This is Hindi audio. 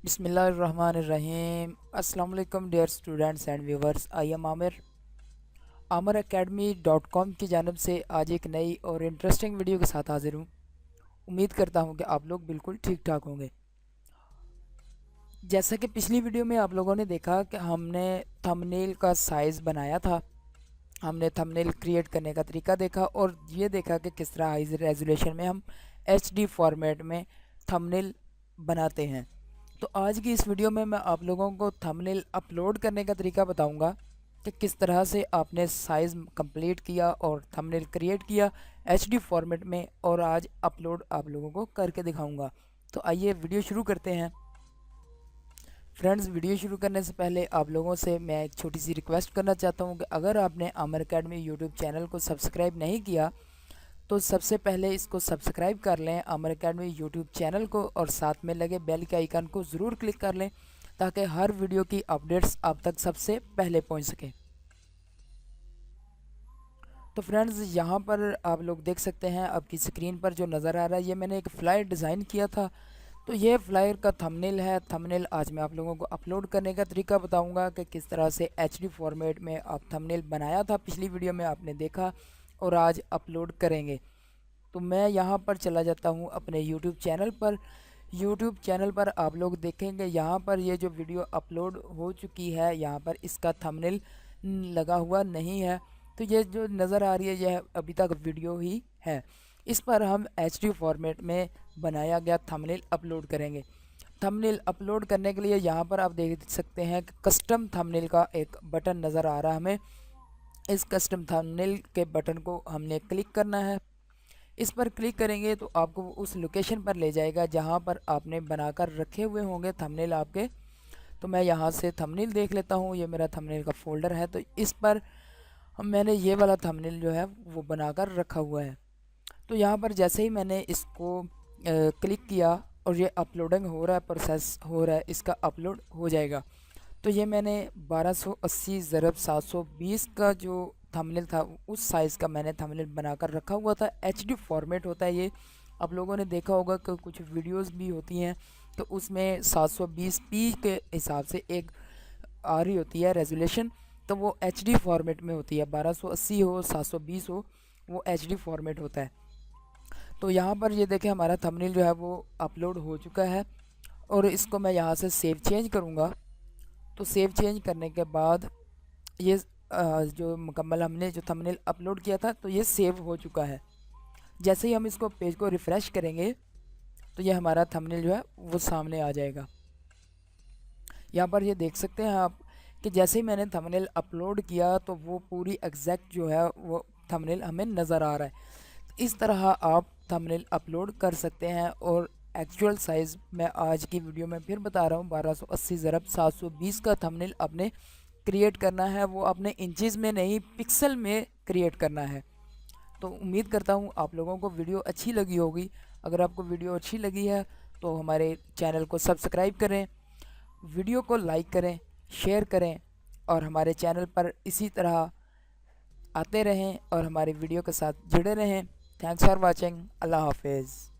बिस्मिल्लाहिर्रहमानिर्रहीम। अस्सलाम वालेकुम dear students and viewers. I am Aamir academy.com की जानब से आज एक नई और इंटरेस्टिंग वीडियो के साथ हाजिर हूँ। उम्मीद करता हूँ कि आप लोग बिल्कुल ठीक ठाक होंगे। जैसा कि पिछली वीडियो में आप लोगों ने देखा कि हमने थंबनेल का साइज़ बनाया था, हमने थंबनेल क्रिएट करने का तरीका देखा और ये देखा कि किस तरह हाई रेजोल्यूशन में हम HD फॉर्मेट में थंबनेल बनाते हैं। तो आज की इस वीडियो में मैं आप लोगों को थंबनेल अपलोड करने का तरीका बताऊंगा कि किस तरह से आपने साइज़ कंप्लीट किया और थंबनेल क्रिएट किया HD फॉर्मेट में, और आज अपलोड आप लोगों को करके दिखाऊंगा। तो आइए वीडियो शुरू करते हैं। फ्रेंड्स, वीडियो शुरू करने से पहले आप लोगों से मैं एक छोटी सी रिक्वेस्ट करना चाहता हूं कि अगर आपने आमिर अकेडमी यूट्यूब चैनल को सब्सक्राइब नहीं किया तो सबसे पहले इसको सब्सक्राइब कर लें, आमिर अकेडमी यूट्यूब चैनल को, और साथ में लगे बेल के आइकन को ज़रूर क्लिक कर लें ताकि हर वीडियो की अपडेट्स आप तक सबसे पहले पहुंच सके। तो फ्रेंड्स, यहाँ पर आप लोग देख सकते हैं आपकी स्क्रीन पर जो नज़र आ रहा है, ये मैंने एक फ्लायर डिज़ाइन किया था। तो ये फ्लायर का थंबनेल है। थंबनेल आज मैं आप लोगों को अपलोड करने का तरीका बताऊंगा कि किस तरह से HD फॉर्मेट में आप थंबनेल बनाया था, पिछली वीडियो में आपने देखा, और आज अपलोड करेंगे। तो मैं यहाँ पर चला जाता हूँ अपने YouTube चैनल पर। YouTube चैनल पर आप लोग देखेंगे यहाँ पर ये जो वीडियो अपलोड हो चुकी है, यहाँ पर इसका थंबनेल लगा हुआ नहीं है। तो ये जो नज़र आ रही है यह अभी तक वीडियो ही है। इस पर हम HD फॉर्मेट में बनाया गया थंबनेल अपलोड करेंगे। थंबनेल अपलोड करने के लिए यहाँ पर आप देख सकते हैं कि कस्टम थंबनेल का एक बटन नज़र आ रहा है हमें। इस कस्टम थंबनेल के बटन को हमने क्लिक करना है। इस पर क्लिक करेंगे तो आपको उस लोकेशन पर ले जाएगा जहाँ पर आपने बनाकर रखे हुए होंगे थंबनेल आपके। तो मैं यहाँ से थंबनेल देख लेता हूँ, ये मेरा थंबनेल का फ़ोल्डर है। तो इस पर मैंने ये वाला थंबनेल जो है वो बनाकर रखा हुआ है। तो यहाँ पर जैसे ही मैंने इसको क्लिक किया और ये अपलोडिंग हो रहा है, प्रोसेस हो रहा है, इसका अपलोड हो जाएगा। तो ये मैंने 1280 ज़रब 720 का जो थंबनेल था उस साइज़ का मैंने थंबनेल बनाकर रखा हुआ था। HD फॉर्मेट होता है ये। आप लोगों ने देखा होगा कि कुछ वीडियोस भी होती हैं तो उसमें 720p के हिसाब से एक आ रही होती है रेजोल्यूशन, तो वो HD फॉर्मेट में होती है। 1280 हो 720 हो, वो HD फॉर्मेट होता है। तो यहाँ पर ये देखें हमारा थंबनेल जो है वो अपलोड हो चुका है, और इसको मैं यहाँ से सेव चेंज करूँगा। तो सेव चेंज करने के बाद ये जो मुकम्मल हमने जो थंबनेल अपलोड किया था तो ये सेव हो चुका है। जैसे ही हम इसको पेज को रिफ़्रेश करेंगे तो ये हमारा थंबनेल जो है वो सामने आ जाएगा। यहाँ पर ये देख सकते हैं आप कि जैसे ही मैंने थंबनेल अपलोड किया तो वो पूरी एग्जैक्ट जो है वो थंबनेल हमें नज़र आ रहा है। इस तरह आप थंबनेल अपलोड कर सकते हैं। और एक्चुअल साइज़ मैं आज की वीडियो में फिर बता रहा हूँ, 1280 ज़रब 720 का थंबनेल आपने क्रिएट करना है। वो आपने इंचज़ में नहीं, पिक्सल में क्रिएट करना है। तो उम्मीद करता हूँ आप लोगों को वीडियो अच्छी लगी होगी। अगर आपको वीडियो अच्छी लगी है तो हमारे चैनल को सब्सक्राइब करें, वीडियो को लाइक करें, शेयर करें, और हमारे चैनल पर इसी तरह आते रहें और हमारे वीडियो के साथ जुड़े रहें। Thanks for watching. अल्लाह हाफिज़।